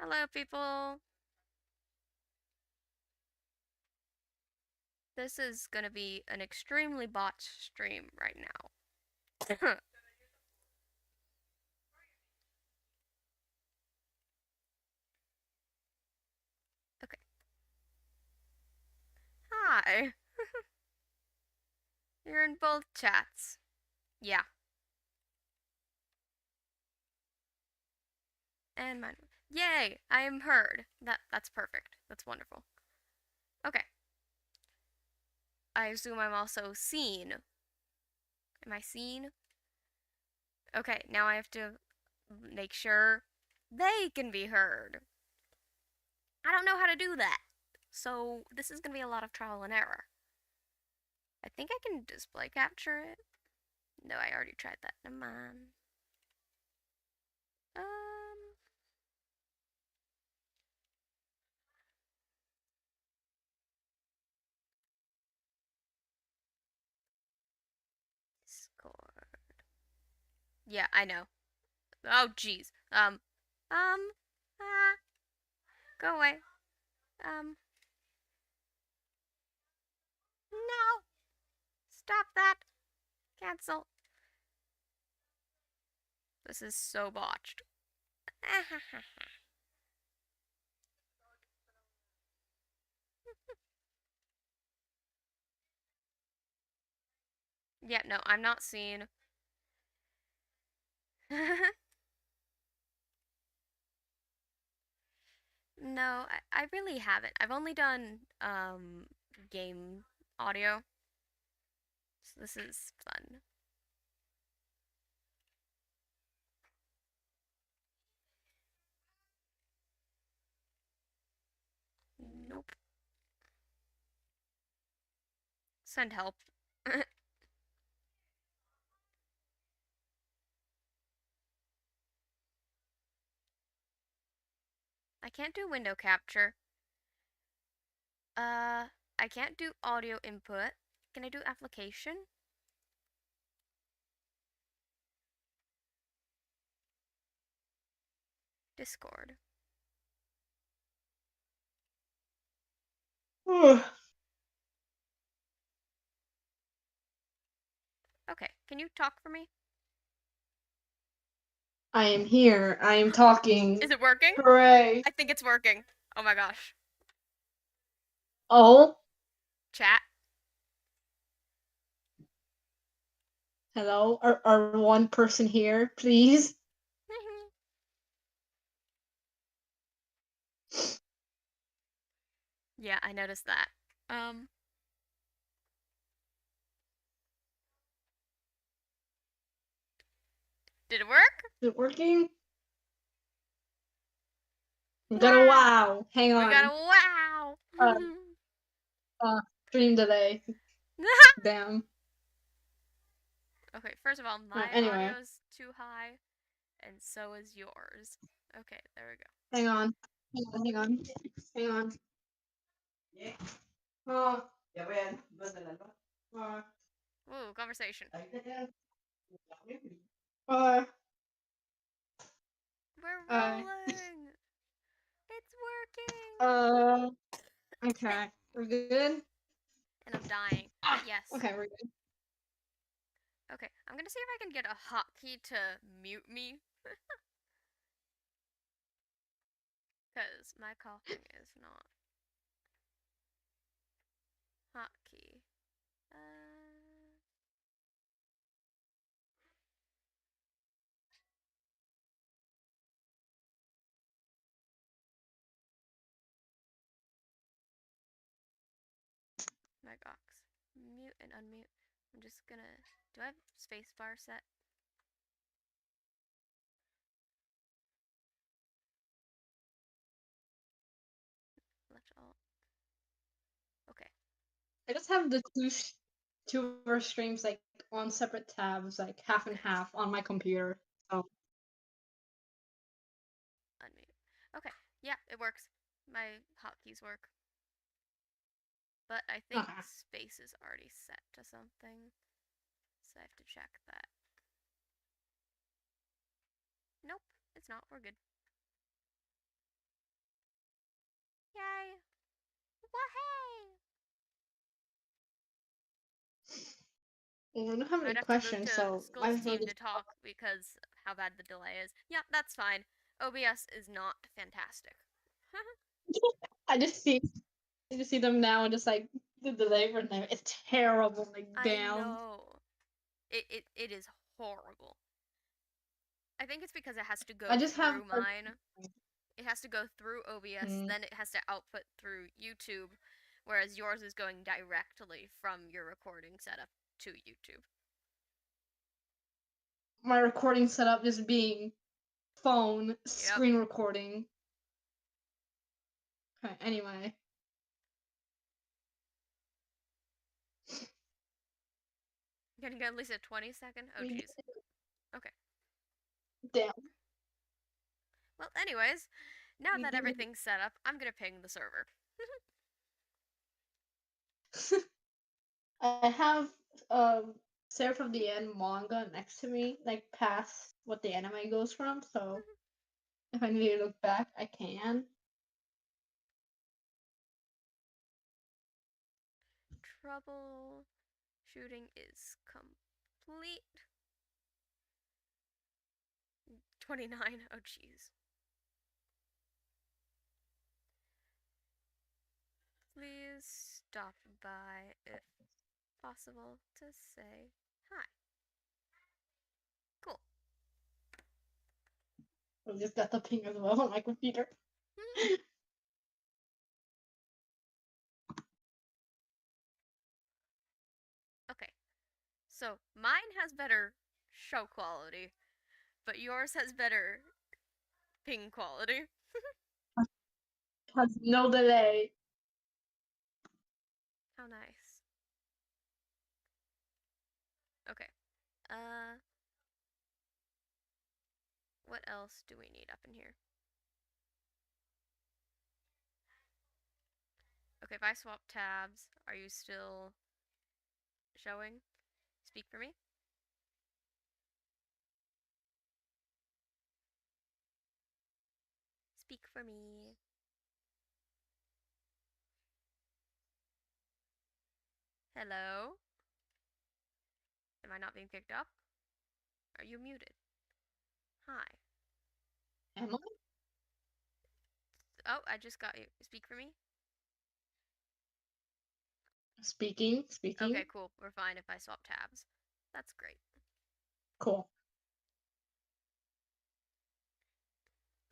Hello, people. This is gonna be an extremely botched stream right now. Okay. Hi. You're in both chats. Yeah. And mine. Yay! I am heard. That's perfect. That's wonderful. Okay. I assume I'm also seen. Am I seen? Okay, now I have to make sure they can be heard. I don't know how to do that. So this is gonna be a lot of trial and error. I think I can display capture it. No, I already tried that. Never mind. Discord. Yeah, I know. Oh, jeez. Go away. No. Stop that. Cancel. This is so botched. Yeah, no, I'm not seen. No, I really haven't. I've only done game audio. So this is fun. Nope. Send help. I can't do window capture. I can't do audio input. Can I do application? Discord. Okay, can you talk for me? I am here. I am talking. Is it working? Hooray. I think it's working. Oh my gosh. Oh. Chat. Hello? Are one person here, please? Yeah, I noticed that. Did it work? Is it working? We got a wow. Hang on. We got a wow. Stream delay. Damn. Okay, first of all, my Anyway. audio is too high, and so is yours. Okay, there we go. Hang on. Hang on. Hang on. Ooh, conversation. Uh, We're rolling. It's working. Okay. We're good? And I'm dying. But yes. Okay, we're good. Okay, I'm gonna see if I can get a hotkey to mute me. Because my coughing is not hotkey. My box. Mute and unmute. I'm just gonna. Do I have spacebar set? Left alt. Okay. I just have the two of our streams like on separate tabs, like half and half on my computer. So Unmute. Okay. Yeah, it works. My hotkeys work. But I think space is already set to something. So I have to check that. Nope, it's not. We're good. Well, we don't have any Might have to move questions, to so might Skull's as well team to just talk. talk because of how bad the delay is. Yeah, that's fine. OBS is not fantastic. I just see them now and just like the delay for them. It's terrible. Like I damn. know. It is horrible. I think it's because it has to I go just have through mine. It has to go through OBS, hmm, then it has to output through YouTube, whereas yours is going directly from your recording setup to YouTube. my recording setup just being phone Yep. screen recording. Okay, anyway. Can you get at least a 20-second? Oh, jeez. Okay. Damn. Well, anyways, now We that did everything's set up, I'm gonna ping the server. it. I have Seraph of the End manga next to me, like past what the anime goes from, so if I need to look back, I can. Troubleshooting is complete. 29. Oh, jeez. Please stop by if possible to say hi. Cool. I just got the ping as well on my computer. Okay. So mine has better show quality, but yours has better ping quality. Has no delay. How nice. Okay. Uh, what else do we need up in here? Okay, if I swap tabs, are you still showing? Speak for me. Speak for me. Hello? Am I not being picked up? Are you muted? Hi. Am I? Oh, I just got you. Speak for me. Speaking, speaking. Okay, cool. We're fine if I swap tabs. That's great. Cool.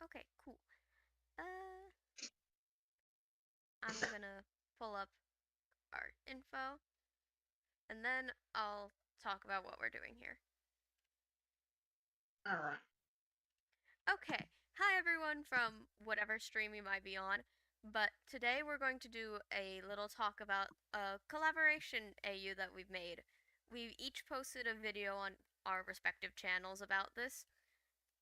Okay, cool. I'm gonna pull up our info, and then I'll talk about what we're doing here. Alright. Okay, hi everyone from whatever stream you might be on, but today we're going to do a little talk about a collaboration AU that we've made. We each posted a video on our respective channels about this,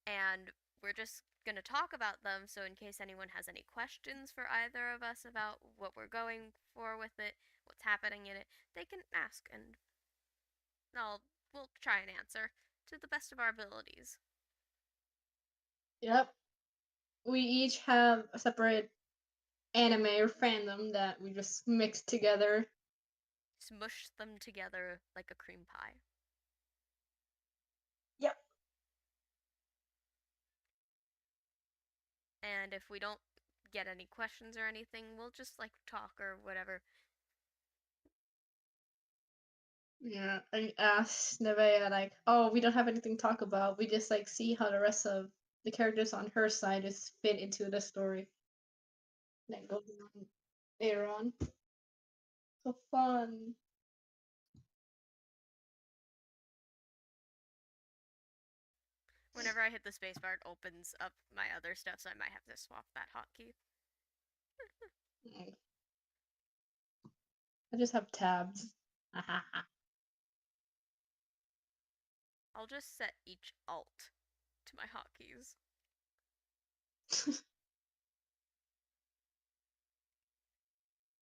and we're just going to talk about them, so in case anyone has any questions for either of us about what we're going for with it, what's happening in it, they can ask, and we'll try and answer to the best of our abilities. Yep. We each have a separate anime or fandom that we just mixed together. Smush them together like a cream pie. Yep. And if we don't get any questions or anything, we'll just like talk or whatever. Yeah, I asked Nevea like, oh, we don't have anything to talk about. We just like see how the rest of the characters on her side just fit into the story. That goes on later on. So fun. Whenever I hit the spacebar, it opens up my other stuff, so I might have to swap that hotkey. I just have tabs. I'll just set each alt to my hotkeys.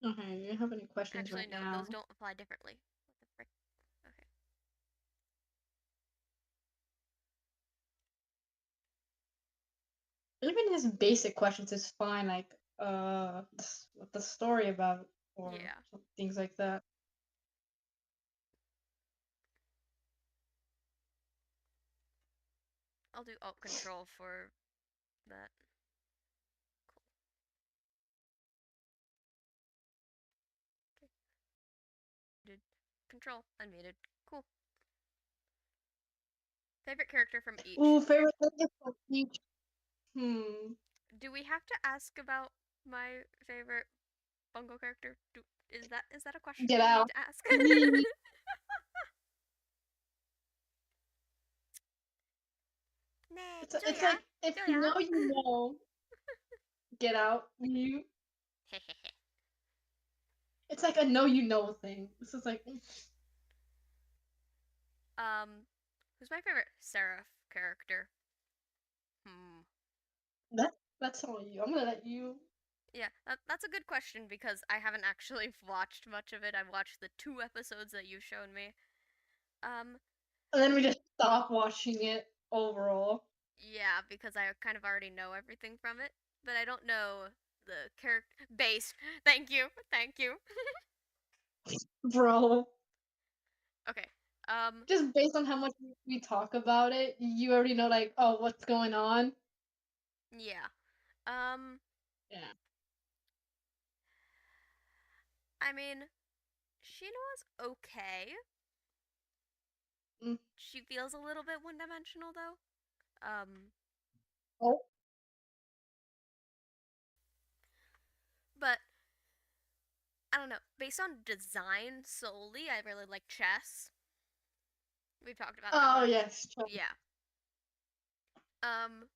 Okay, do you have any questions Actually, right no, now? those don't apply differently. What the frick? Okay. Even his basic questions is fine, like what the story about or Yeah. things like that. I'll do Alt Control for that. Cool. Okay. Did Control unmuted. Cool. Favorite character from each. Ooh, favorite character from each. Do we have to ask about my favorite Bungo character? Is that a question Get we need out. to ask? 네, It's 쪼야, like if you 쪼야. know, you know. Get out. You. It's like a know you know thing. This is like. Who's my favorite Seraph character? That's all you. I'm gonna let you. Yeah, that's a good question because I haven't actually watched much of it. I've watched the 2 episodes that you've shown me. And then we just stop watching it overall. Yeah, because I kind of already know everything from it, but I don't know the character base. Thank you, thank you. Bro. Okay. Just based on how much we talk about it, you already know, like, oh, what's going on. Yeah. Yeah. I mean, Sheena's okay. Mm. She feels a little bit one-dimensional though. Oh. But I don't know. Based on design solely, I really like Chess. We've talked about that Oh one. yes. Yeah. Um,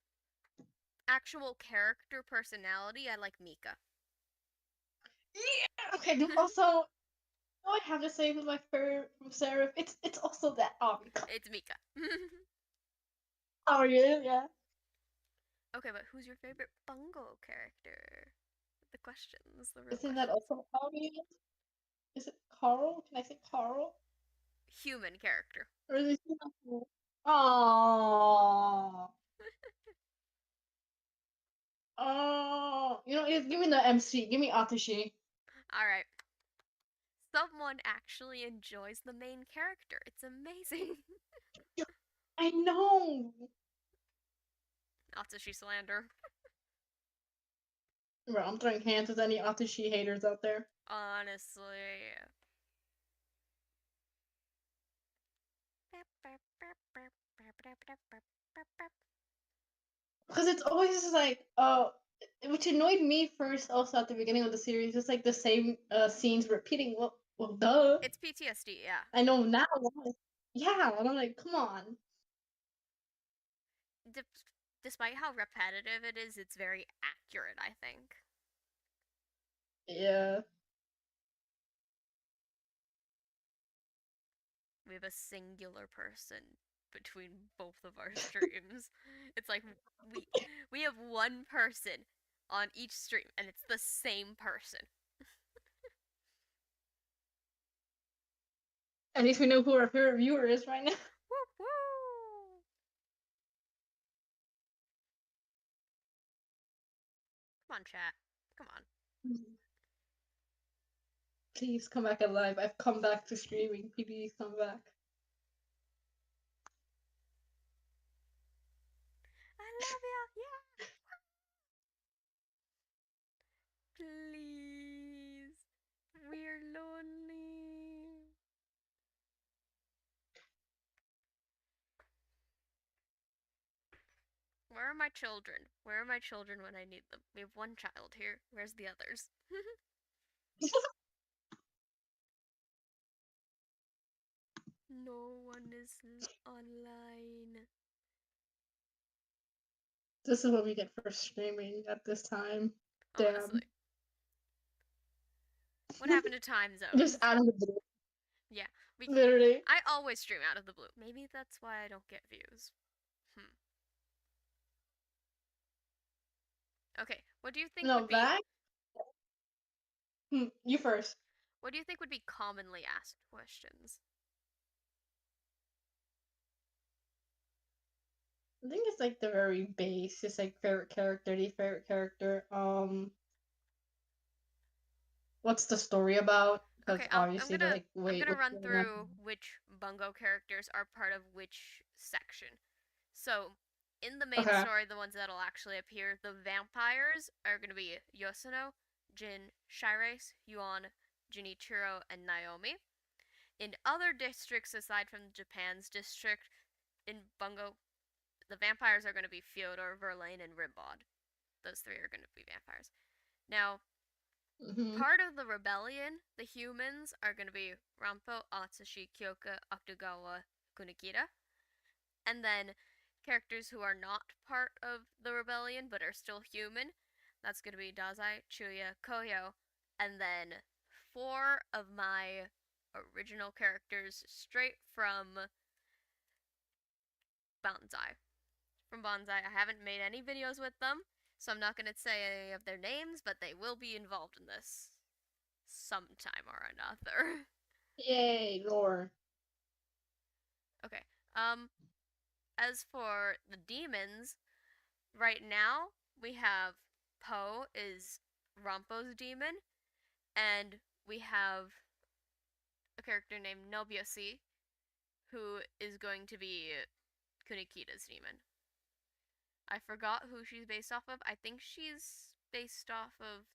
Actual character personality, I like Mika. Yeah. Okay. Also, I have to say who's my favorite from Seraph. It's also that Mika. It's Mika. Oh yeah, yeah. Okay, but who's your favorite Bungo character? The questions, the real Isn't that questions. also Mika? Is it Carl? Can I say Carl? Human character. Or is it? Oh. Oh. You know, give me the MC. Give me Atashi. Alright. Someone actually enjoys the main character. It's amazing. I know. Atsushi slander. Bro, I'm throwing hands with any Atashi haters out there. Honestly. Because it's always just like, which annoyed me first also at the beginning of the series, just like the same scenes repeating. Well, duh. It's PTSD, yeah. I know now. Yeah, and I'm like, come on. Despite how repetitive it is, it's very accurate, I think. Yeah. We have a singular person between both of our streams. It's like we have one person on each stream and it's the same person. At least we know who our favorite viewer is right now. Woo woo! Come on, chat. Come on. Please come back alive. I've come back to streaming. Please come back. I love you. Yeah. Please. We're lonely. Where are my children? Where are my children when I need them? We have one child here. Where's the others? No one is online. This is what we get for streaming at this time. Honestly. Damn. What happened to time zones? Just out of the blue. Yeah, Literally. I always stream out of the blue. Maybe that's why I don't get views. Okay, what do you think would be? That. You first. What do you think would be commonly asked questions? I think it's like the very base. It's like favorite character, the favorite character. What's the story about? Because Okay, obviously they're like, I'm wait, gonna what's run going on? through which Bungo characters are part of which section. So, in the main Okay. story, the ones that'll actually appear, the vampires are going to be Yosuno, Jin, Shirace, Yuan, Jinichiro, and Naomi. In other districts aside from Japan's district, in Bungo, the vampires are going to be Fyodor, Verlaine, and Rimbod. Those three are going to be vampires. Now, Mm-hmm. part of the rebellion, the humans, are going to be Rampo, Atsushi, Kyoka, Okugawa, Kunikita. And then characters who are not part of the rebellion but are still human, that's going to be Dazai, Chuya, Koyo, and then four of my original characters straight from Bonsai. From Bonsai, I haven't made any videos with them, so I'm not going to say any of their names, but they will be involved in this sometime or another. Yay, lore. Okay. As for the demons, right now we have Poe is Rompo's demon, and we have a character named Nobuyoshi who is going to be Kunikita's demon. I forgot who she's based off of. I think she's based off of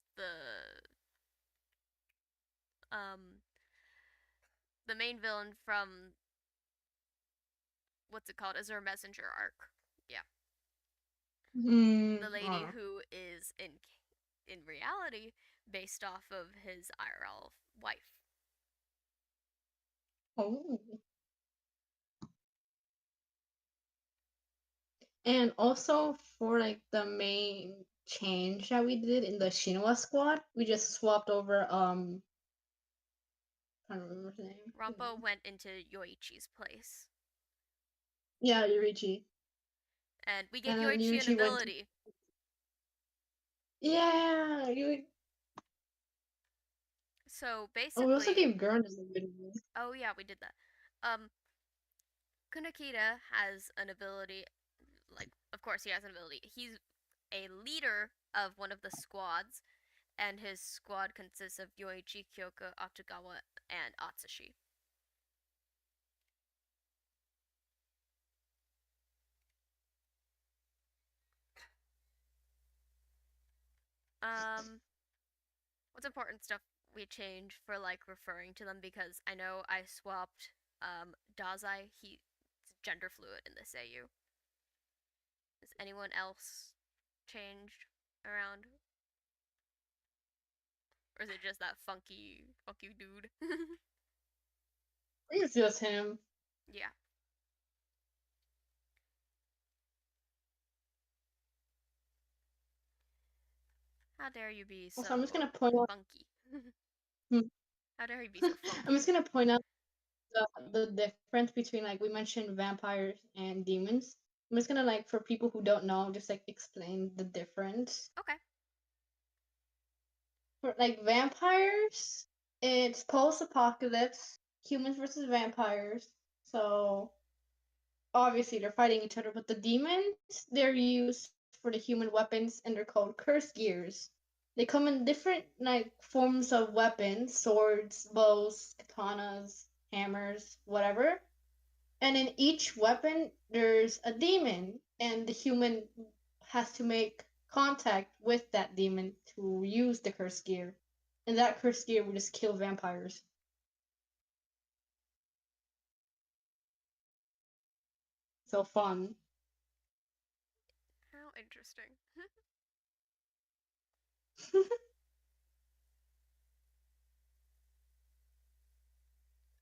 um the main villain from what's it called? Azure Messenger arc. Yeah. The lady Mm. who is in reality based off of his IRL wife. Oh. And also for like the main change that we did in the Shinwa squad, we just swapped over I don't remember his name. Rampo went into Yoichi's place. Yeah, Yurichi. And we gave And then Yoichi an Yurichi went to, ability. yeah, you. So Oh, we also basically, gave Gurren an ability. oh yeah, we did that. Kunakita has an ability, like, of course he has an ability. He's a leader of one of the squads, and his squad consists of Yoichi, Kyoka, Atsugawa, and Atsushi. Um, what's important stuff we changed for like referring to them because I know I swapped Dazai, he's gender fluid in this AU. Has anyone else changed around? Or is it just that funky dude? It's just him. Yeah. How dare you be Also, I'm just so gonna point out. funky? Hmm. How dare you be so I'm funky? just gonna point out the difference between like we mentioned vampires and demons. I'm just gonna like for people who don't know, just like explain the difference. Okay. For like vampires, it's post-apocalypse, humans versus vampires. So obviously they're fighting each other, but the demons they're used for the human weapons and they're called curse gears. They come in different like forms of weapons, swords, bows, katanas, hammers, whatever. And in each weapon there's a demon and the human has to make contact with that demon to use the curse gear. And that curse gear will just kill vampires. So fun. How interesting.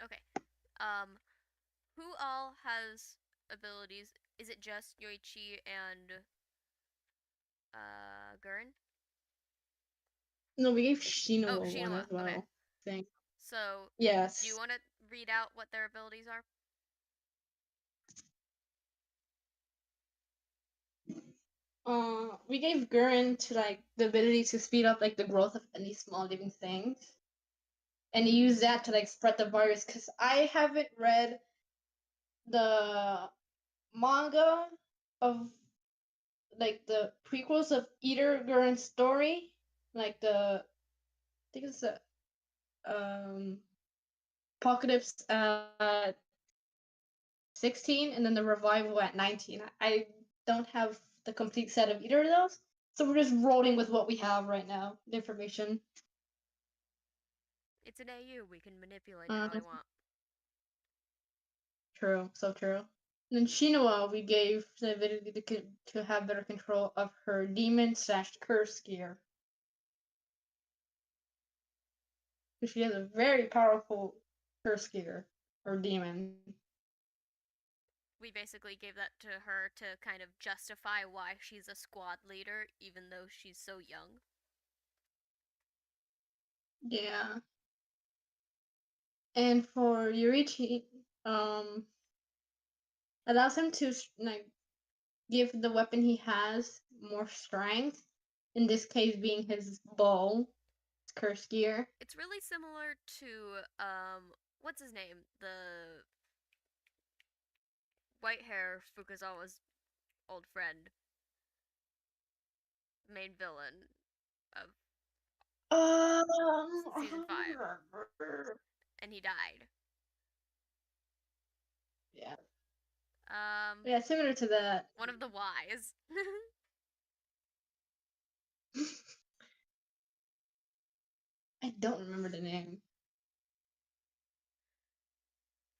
Okay. Um, who all has abilities? Is it just Yoichi and Gurren? No, we gave Oh, Shinoa one Shinua. as Okay. well. I think. So, do you Yes. want to read out what their abilities are? We gave Gurren to like the ability to speed up like the growth of any small living things, and he used that to like spread the virus. Cause I haven't read the manga of like the prequels of either Gurren's story, like I think it's the Apocalypse at 16 and then the revival at 19. I don't have the complete set of either of those, so we're just rolling with what we have right now, the information. It's an AU. We can manipulate it how we want. True, so true. And then Shinoa, we gave the ability to have better control of her demon/curse gear. Because she has a very powerful curse gear, or demon. We basically gave that to her to kind of justify why she's a squad leader, even though she's so young. Yeah. And for Yurichi, allows him to like give the weapon he has more strength. In this case, being his bow, his curse gear. It's really similar to what's his name? The white hair Fukuzawa's old friend, main villain of season 5, and he died. Yeah. Um, Yeah, similar to that. one of the Ys. I don't remember the name.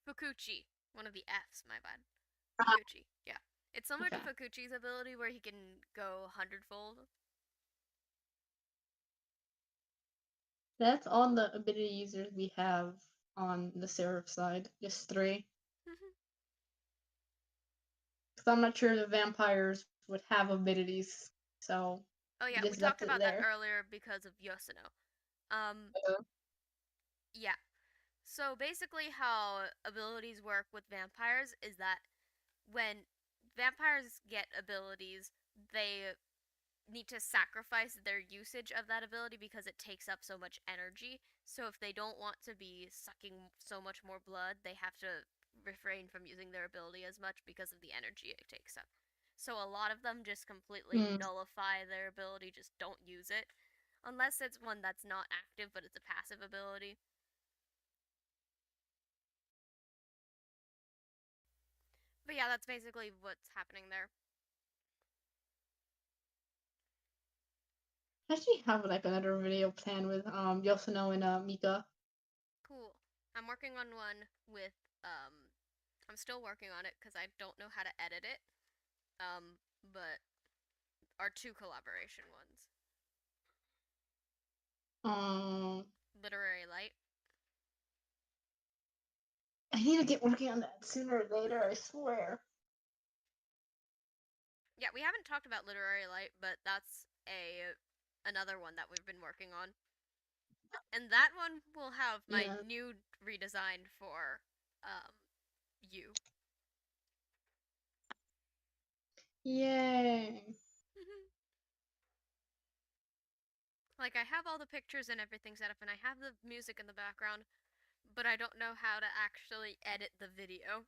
Fukuchi, one of the Fs. My bad. Fukuchi. Yeah, it's similar Okay. to Fukuchi's ability where he can go 100-fold. That's all the ability users we have on the SERAPH side. Just 3. Because I'm not sure the vampires would have abilities, so Oh yeah, we just talked left it about that there. earlier because of Yosuno. Yeah. So basically, how abilities work with vampires is that when vampires get abilities, they need to sacrifice their usage of that ability because it takes up so much energy. So if they don't want to be sucking so much more blood, they have to refrain from using their ability as much because of the energy it takes up. So a lot of them just completely nullify their ability, just don't use it. Unless it's one that's not active but it's a passive ability. But yeah, that's basically what's happening there. I actually have like another video planned with Yosuno and Mika. Cool. I'm working on one with I'm still working on it because I don't know how to edit it. But our 2 collaboration ones. Literary Light. I need to get working on that sooner or later, I swear. Yeah, we haven't talked about Literary Light, but that's another one that we've been working on. And that one will have my new redesign for you. Yay. Like, I have all the pictures and everything set up, and I have the music in the background, but I don't know how to actually edit the video.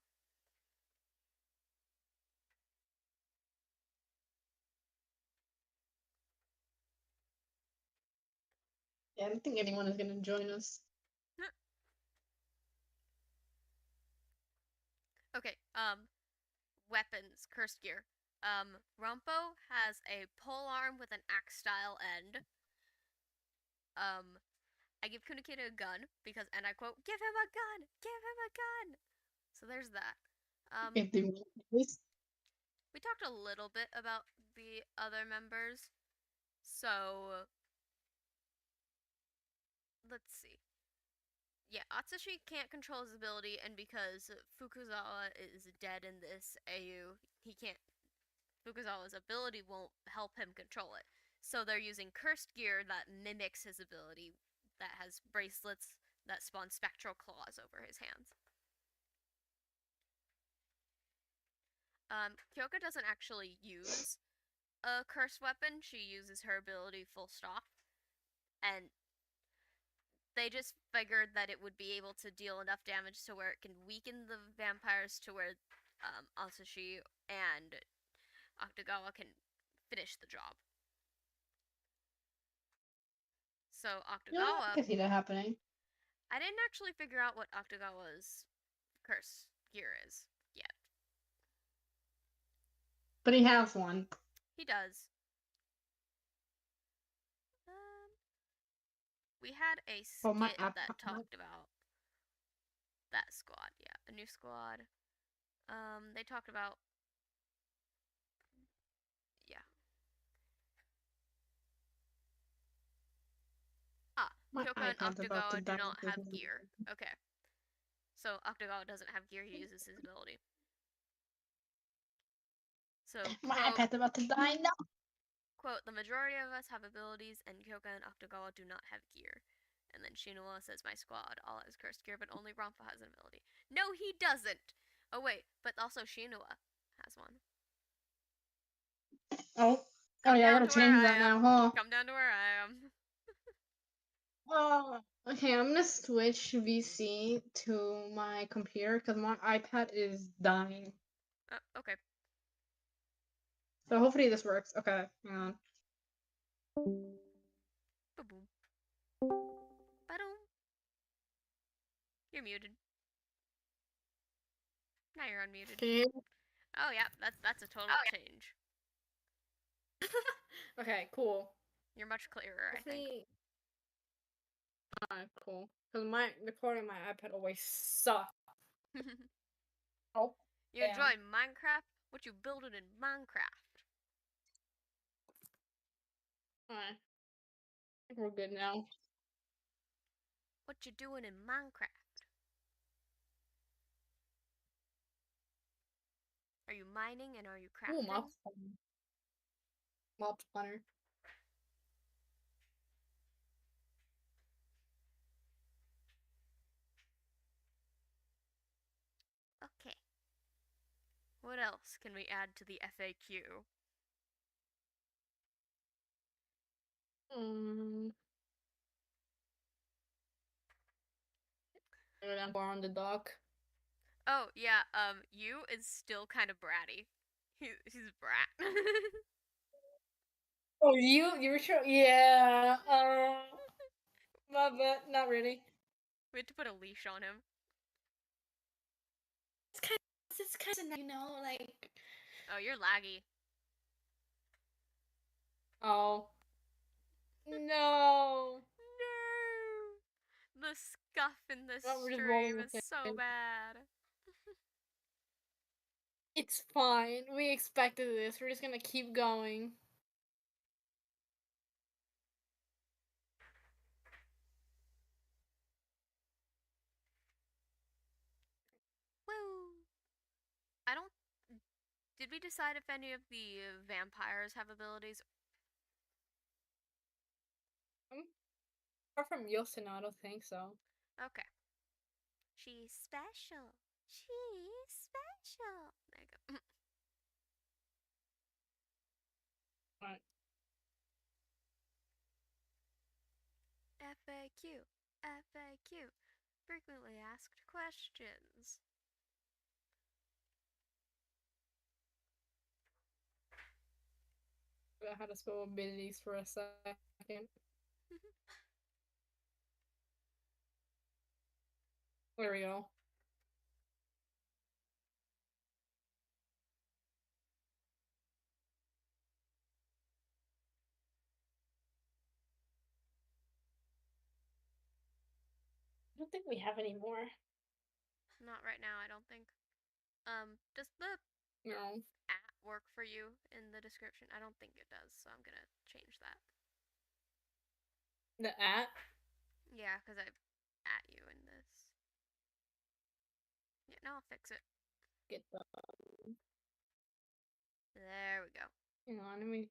Yeah, I don't think anyone is gonna join us. Okay, weapons, cursed gear. Rumpo has a pole arm with an axe style end. I give Kunikita a gun because, and I quote, "Give him a gun! Give him a gun!" So there's that. We talked a little bit about the other members. So let's see. Yeah, Atsushi can't control his ability, and because Fukuzawa is dead in this AU, he can't. Fukuzawa's ability won't help him control it. So they're using cursed gear that mimics his ability, that has bracelets that spawn spectral claws over his hands. Kyoka doesn't actually use a cursed weapon. She uses her ability full stop. And they just figured that it would be able to deal enough damage to where it can weaken the vampires to where Atsushi and Akutagawa can finish the job. So Akutagawa, I can see that happening. I didn't actually figure out what Akutagawa's curse gear is yet. But he has one. He does. We had a Oh, my skit app. that talked about that squad. Yeah, a new squad. They talked about, yeah. My Kyoka and iPad's about to Octagawa do die. not have gear. Okay. So Octagawa doesn't have gear, he uses his ability. So, My quote, iPad's about to die now. quote, the majority of us have abilities, and Kyoka and Octagawa do not have gear. And then Shinua says, my squad all has cursed gear, but only Rampa has an ability. No, he doesn't! Oh, wait, but also Shinua has one. Oh. Come yeah, I down gotta to where change I that now, am. huh? Come down to where I am. Okay, I'm gonna switch VC to my computer because my iPad is dying. Okay. So hopefully this works. Okay, hang on. Ba-boom. Ba-doom. You're muted. Now you're unmuted. Can you? Oh yeah, that's a total change. Okay, cool. You're much clearer, I think. Alright, cool. Because my recording my iPad always sucks. Oh. You enjoy Minecraft? What you building in Minecraft? Alright. I think we're good now. What you doing in Minecraft? Are you mining and are you crafting? Ooh, mob spawner. Okay. What else can we add to the FAQ? I'm on the dock. Oh yeah, you is still kind of bratty. He's a brat. Oh, you were sure? Yeah. But not really. We had to put a leash on him. It's kind of, like. Oh, you're laggy. Oh. No. No. The scuff in this We're just stream rolling is so bad. It's fine. We expected this. We're just gonna keep going. Woo! I don't. Did we decide if any of the vampires have abilities? Apart from Yosina, I don't think so. Okay. She's special. She's special. There you go. Right. FAQ. FAQ. Frequently asked questions. I had to spell abilities for a second. There we go. I don't think we have any more. Not right now, I don't think. Does the No. at work for you in the description? I don't think it does, so I'm gonna change that. The at? Yeah, because I've at you in this. Yeah, no, I'll fix it. Get the. There we go. Hang on, let me.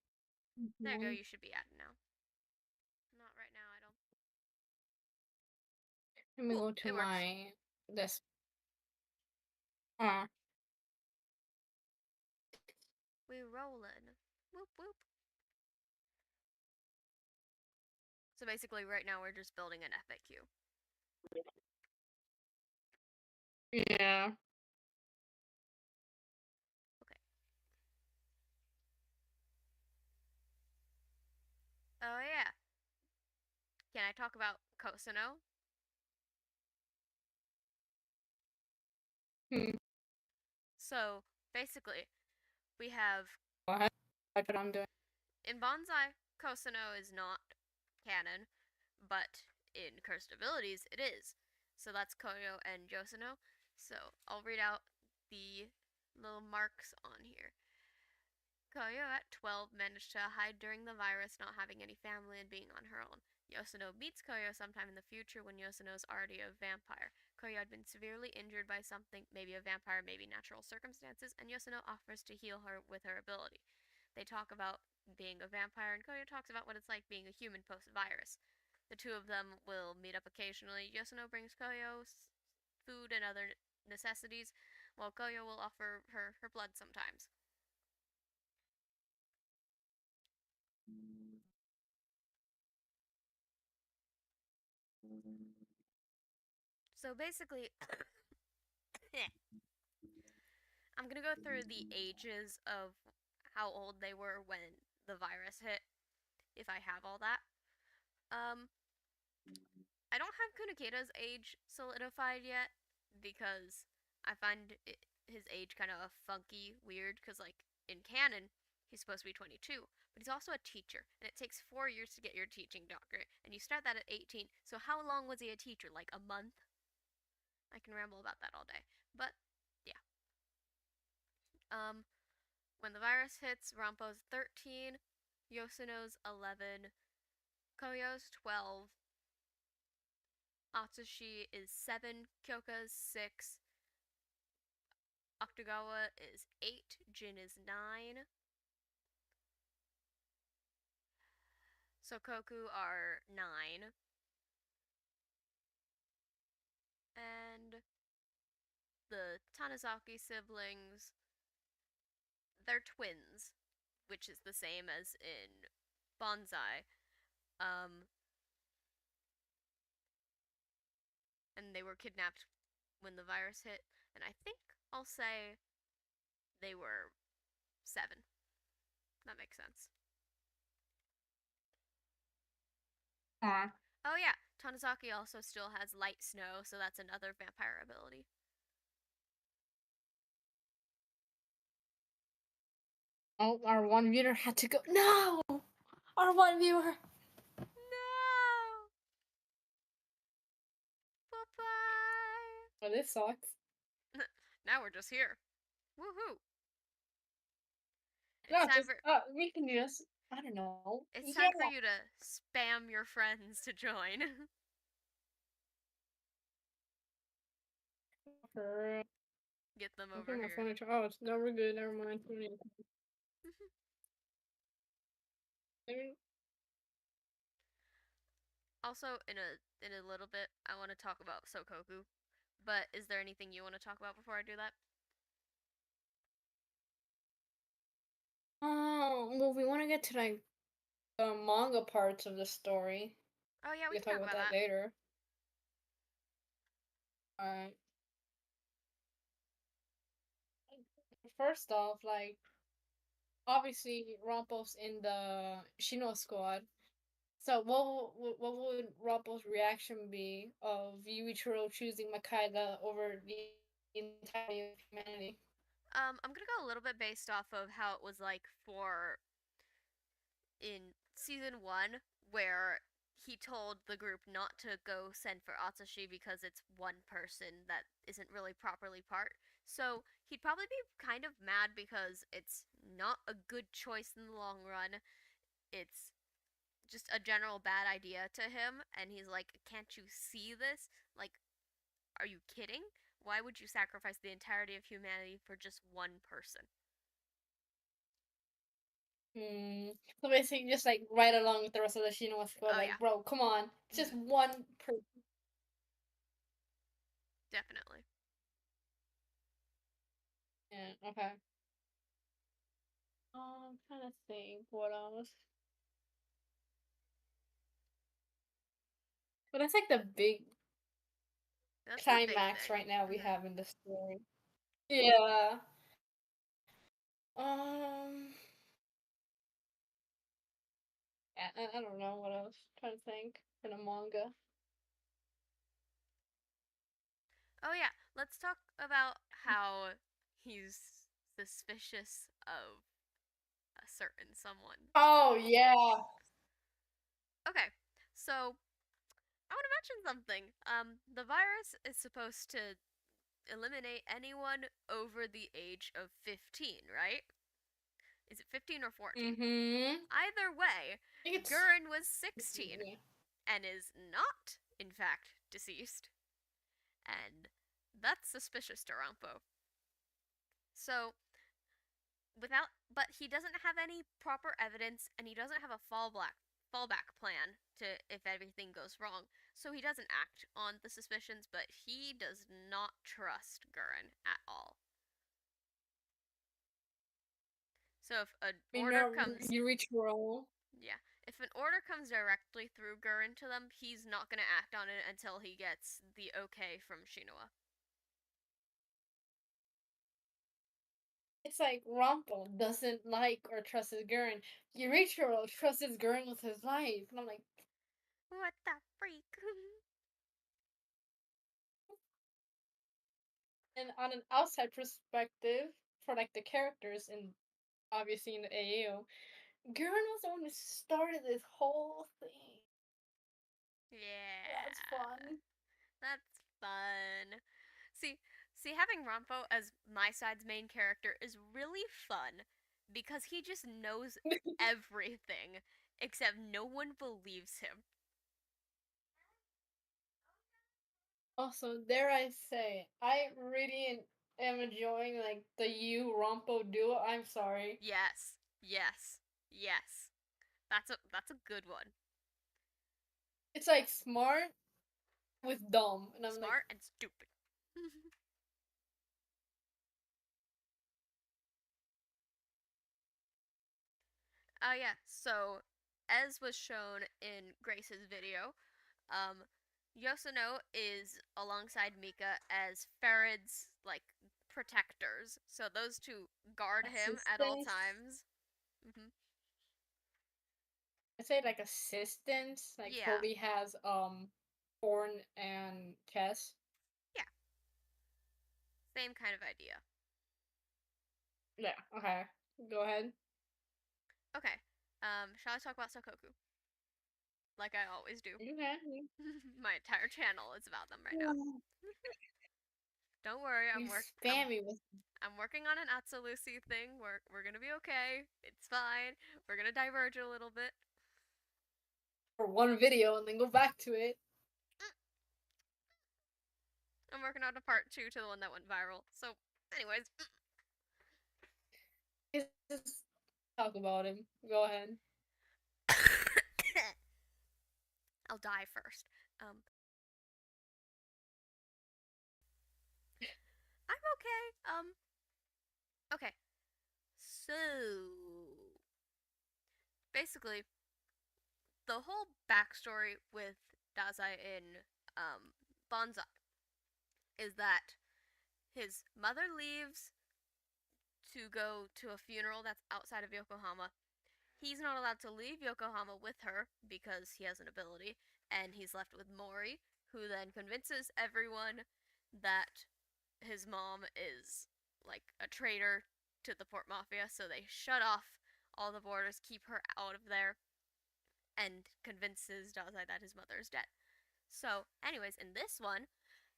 There you go, you should be at now. Not right now, I don't. Let me Cool, go to it works. my. This. We rollin'. Whoop whoop. So basically, right now we're just building an FAQ. Yeah. Okay. Oh yeah. Can I talk about Kosono? Hmm. So basically, we have ahead. That's what I'm doing. In Bonsai, Kosuno is not canon, but in Cursed Abilities, it is. So that's Koyo and Yosuno. So I'll read out the little marks on here. Koyo at 12 managed to hide during the virus, not having any family and being on her own. Yosuno meets Koyo sometime in the future when Yosuno's already a vampire. Koyo had been severely injured by something, maybe a vampire, maybe natural circumstances, and Yosuno offers to heal her with her ability. They talk about being a vampire, and Koyo talks about what it's like being a human post-virus. The two of them will meet up occasionally. Yosuno brings Koyo food and other necessities, while Koyo will offer her blood sometimes. So basically, I'm gonna go through the ages of how old they were when the virus hit, if I have all that. Um, I don't have Kunikeda's age solidified yet because I find his age kind of funky, weird, because, like, in canon, he's supposed to be 22, but he's also a teacher, and it takes 4 years to get your teaching doctorate, and you start that at 18. So, how long was he a teacher? Like a month? I can ramble about that all day. But, yeah. Um, when the virus hits, Rampo's 13, Yosuno's 11, Koyo's 12, Atsushi is 7, Kyoka's 6, Octogawa is 8, Jin is 9, Sokoku are 9, and the Tanizaki siblings, they're twins, which is the same as in Bonsai. Um, and they were kidnapped when the virus hit, and I think I'll say they were 7. That makes sense. Oh yeah, Tanizaki also still has light snow, so that's another vampire ability. Oh, our one viewer had to go. No! Our one viewer! No! Bye-bye! Oh, this sucks. Now we're just here. Woohoo! It's No, time just, for we can just, I don't know. it's Yeah. time for you to spam your friends to join. Get them Okay, over my here. phone. Oh, it's never good. Never mind. Also, in a little bit, I want to talk about Sokoku. But is there anything you want to talk about before I do that? Well, we want to get to like the manga parts of the story. Oh yeah, we We can can talk talk about about that that. later. Alright. First off, like, obviously, Rompo's in the Shino squad. So, what would Rompo's reaction be of Yuichiro choosing Makaida over the entirety of humanity? I'm gonna go a little bit based off of how it was like for in season one, where he told the group not to go send for Atsushi because it's one person that isn't really properly part. So he'd probably be kind of mad because it's not a good choice in the long run. It's just a general bad idea to him, and he's like, "Can't you see this? Like, are you kidding? Why would you sacrifice the entirety of humanity for just one person?" Hmm. So basically, just like right along with the rest of the Shino squad, Oh yeah, like, bro, come on, it's just mm-hmm. one person. Definitely. Yeah. Okay. I'm trying to think what else. But that's like the big That's the big climax thing. right now we Mm-hmm. have in the story. Yeah. Um. I don't know what else. I'm trying to think in a manga. Oh yeah, let's talk about how he's suspicious of a certain someone. Oh, yeah. Okay, so I want to mention something. The virus is supposed to eliminate anyone over the age of 15, right? Is it 15 or 14? Mm-hmm. Either way, It's Gurren was 16 yeah. and is not, in fact, deceased. And that's suspicious to Rampo. So, but he doesn't have any proper evidence and he doesn't have a fallback plan to if everything goes wrong. So he doesn't act on the suspicions, but he does not trust Gurren at all. So if an order comes You reach roll. Yeah. If an order comes directly through Gurren to them, he's not going to act on it until he gets the okay from Shinoa. It's like Rumple doesn't like or trust his Gurren. Yurichiro trusts his Gurren with his life. And I'm like, What the freak? and on an outside perspective, for like the characters and obviously in the AU, Gurren was the one who started this whole thing. Yeah. That's fun. That's fun. See, having Rampo as my side's main character is really fun because he just knows everything except no one believes him. Also, dare I say, I really am enjoying like the you Rompo duo. I'm sorry. Yes. Yes. Yes. That's a good one. It's like smart with dumb, and I'm like, Smart and stupid. Yeah, so as was shown in Grace's video, um, Yosono is alongside Mika as Farid's like protectors. So those two guard him at all assistance. times. Hmm. I say like assistance. Like Yeah, Toby has Horn and Kess. yeah, same kind of idea. Yeah. Okay. Go ahead. Okay, shall I talk about Sokoku? Like I always do. Okay. My entire channel is about them right now. Don't worry, You spam me with I'm working on an Atsalusi thing. We're gonna be okay. It's fine. We're gonna diverge a little bit. for one video and then go back to it. I'm working on a part 2 to the one that went viral. So, anyways, Just talk about him. Go ahead. I'll die first. Um, I'm okay. Okay. So, basically, the whole backstory with Dazai in Bonsai is that his mother leaves to go to a funeral that's outside of Yokohama. He's not allowed to leave Yokohama with her because he has an ability, and he's left with Mori, who then convinces everyone that his mom is like a traitor to the Port Mafia, so they shut off all the borders, keep her out of there, and convinces Dazai that his mother is dead. So, anyways, in this one,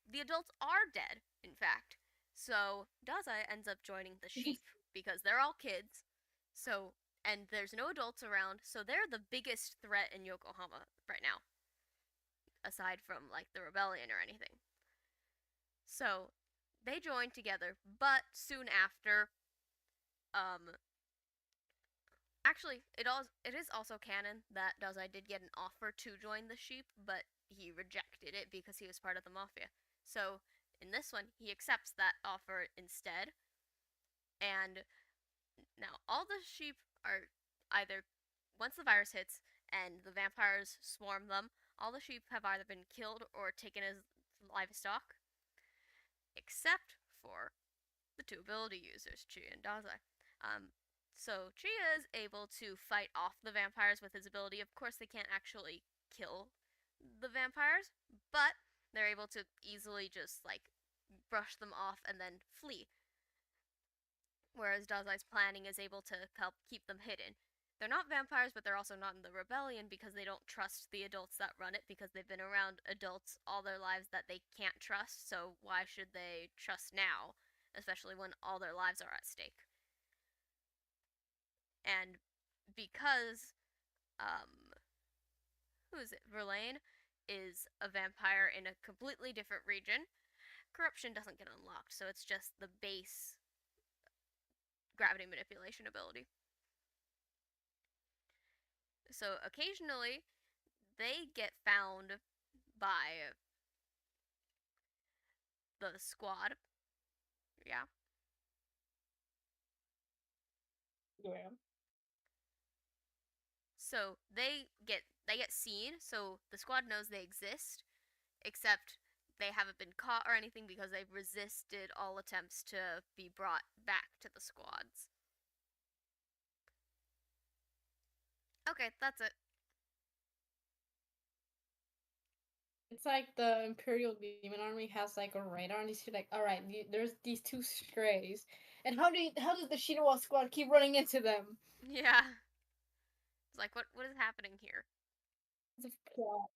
the adults are dead, in fact. So Dazai ends up joining the sheep because they're all kids. So and there's no adults around, so they're the biggest threat in Yokohama right now, aside from like the rebellion or anything. So they join together, but soon after, um, actually, it is also canon that Dazai did get an offer to join the sheep, but he rejected it because he was part of the mafia. So in this one, he accepts that offer instead, and now all the sheep are either once the virus hits and the vampires swarm them, all the sheep have either been killed or taken as livestock, except for the two ability users, Chia and Dazai. Um, so Chia is able to fight off the vampires with his ability. Of course, they can't actually kill the vampires, but they're able to easily just like brush them off and then flee. whereas Dazai's planning is able to help keep them hidden. They're not vampires, but they're also not in the rebellion because they don't trust the adults that run it because they've been around adults all their lives that they can't trust, so why should they trust now, especially when all their lives are at stake? And because, um, who is it? Verlaine is a vampire in a completely different region, corruption doesn't get unlocked, so it's just the base gravity manipulation ability. So occasionally they get found by the squad. Yeah. Yeah. So they get seen, so the squad knows they exist, except they haven't been caught or anything because they've resisted all attempts to be brought back to the squads. Okay, that's it. It's like the Imperial Demon Army has like a radar, and he's like, "All right, there's these two strays, and how does the Shinawa squad keep running into them?" Yeah. It's like what is happening here? It's a plot.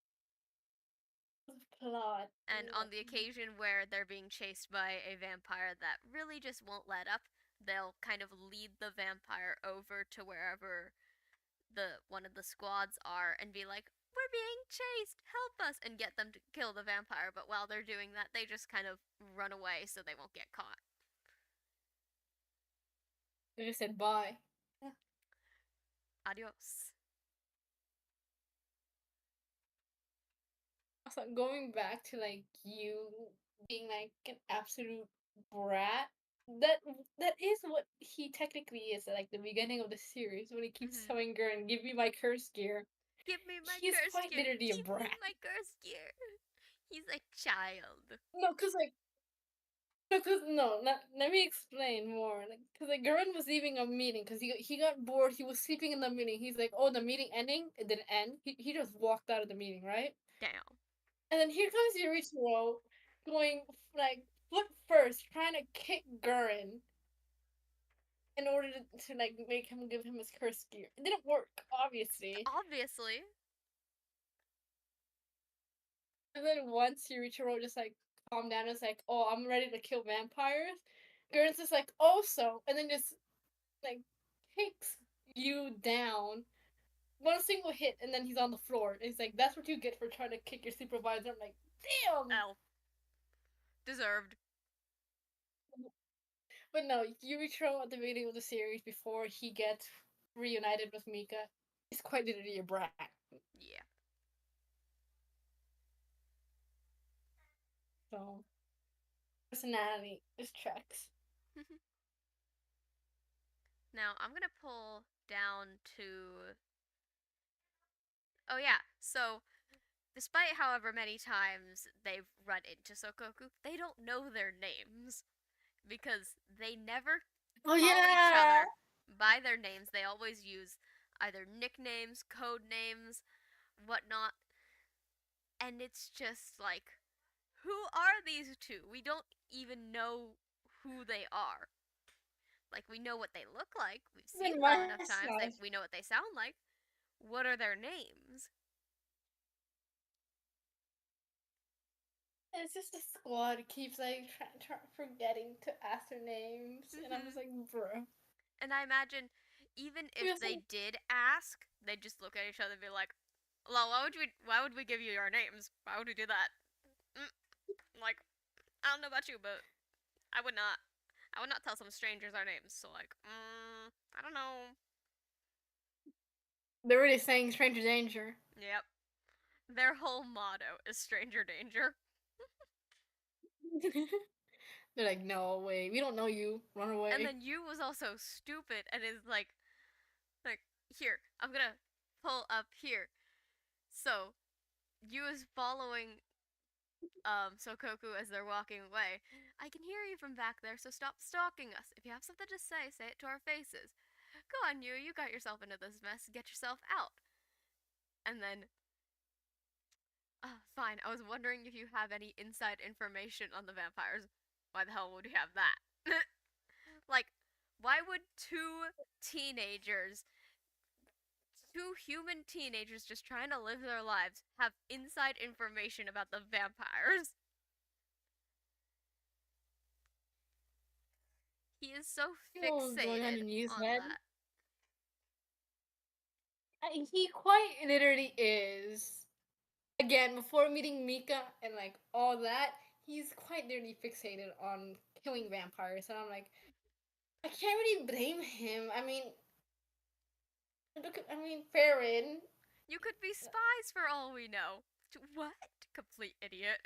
It's a plot. And on the occasion where they're being chased by a vampire that really just won't let up, they'll kind of lead the vampire over to wherever the one of the squads are and be like, "We're being chased, help us," and get them to kill the vampire. But while they're doing that, they just kind of run away so they won't get caught. They just said bye. Adios. Also, going back to like you being like an absolute brat, that that is what he technically is at like the beginning of the series when he keeps Mm-hmm. telling Gurren, "Give me my curse gear." Give me my He is cursed quite gear. literally a Give me brat. my cursed gear. He's a child. No, cause like because no, let me explain more. Like, cause like Gurren was leaving a meeting because he got bored. He was sleeping in the meeting. He's like, "Oh, the meeting ending? It didn't end." He just walked out of the meeting, right? Damn. And then here comes Yorichiro going like foot first, trying to kick Gurren in order to like make him give him his curse gear. It didn't work, obviously. Obviously. And then once Yorichiro just like calmed down, it's like, "Oh, I'm ready to kill vampires." Gurren's just like, "Also," and then just like takes you down. One single hit, and then he's on the floor. And he's like, "That's what you get for trying to kick your supervisor." I'm like, "Damn!" L. Deserved. But no, Yurichiro at the beginning of the series before he gets reunited with Mika is quite literally a brat. Yeah. So personality just checks. Now I'm gonna pull down to. Oh yeah. So despite however many times they've run into Sokoku, they don't know their names because they never Oh call each yeah. other by their names. They always use either nicknames, code names, whatnot. And it's just like, who are these two? We don't even know who they are. Like, we know what they look like. We've seen Even them enough times. Marcel. We know what they sound like. What are their names? It's just the squad keeps like forgetting to ask their names, and I'm Mm-hmm. just like, bro. And I imagine even if Just they like, did ask, they'd just look at each other and be like, "Well, why would we give you our names? Why would we do that?" Mm, like, I don't know about you, but I would not. I would not tell some strangers our names. So like, I don't know. they're really saying stranger danger. Yep. Their whole motto is stranger danger. They're like, no way, we don't know you. Run And away. then you was also stupid and is like here, I'm gonna pull up here. So you is following Sokoku as they're walking away. "I can hear you from back there, so stop stalking us. If you have something to say it to our faces. Go on, you got yourself into this mess, get yourself out." And then, fine, I was wondering if you have any inside information on the vampires. Why the hell would you have that? Like, Why would teenagers, two human teenagers just trying to live their lives, have inside information about the vampires? He is so You know what's going on fixated in Yu's on head? that. He quite literally is. Again, before meeting Mika and like all that, he's quite literally fixated on killing vampires, and I'm like, I can't really blame him. I mean, Farron. You could be spies for all we know. What? Complete idiot.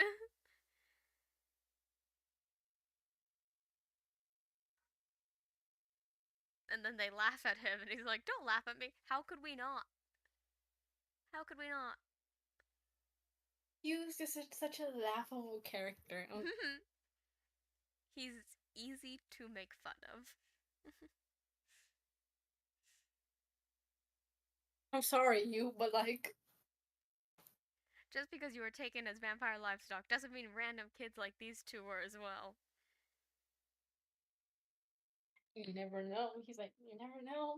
And then they laugh at him, and he's like, "Don't laugh at me. How could we not? How could we not?" Yu's just such a laughable character. He's easy to make fun of. I'm sorry, Yu, but like, Just because you were taken as vampire livestock doesn't mean random kids like these two were as well. you never know. He's like, you never know.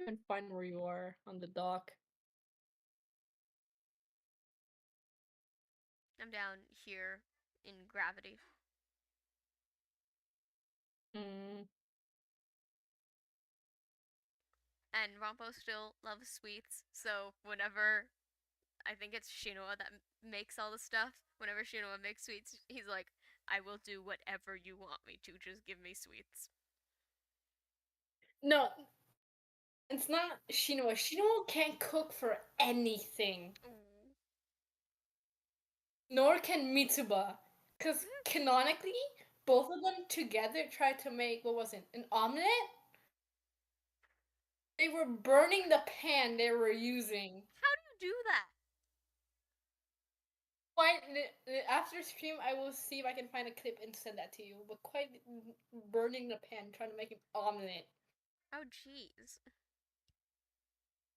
And find where you are on the dock. I'm down here in gravity. Mm. And Rompo still loves sweets, so whenever I think it's Shinoa that makes all the stuff, whenever Shinoa makes sweets, he's like, "I will do whatever you want me to, just give me sweets." No, it's not Shinoa. Shinoa can't cook for anything. Ooh. Nor can Mitsuba. Because canonically, both of them together tried to make, what was it, an omelet? They were burning the pan they were using. How do you do that? After stream, I will see if I can find a clip and send that to you. But quite burning the pan, trying to make an omelet. Oh, jeez.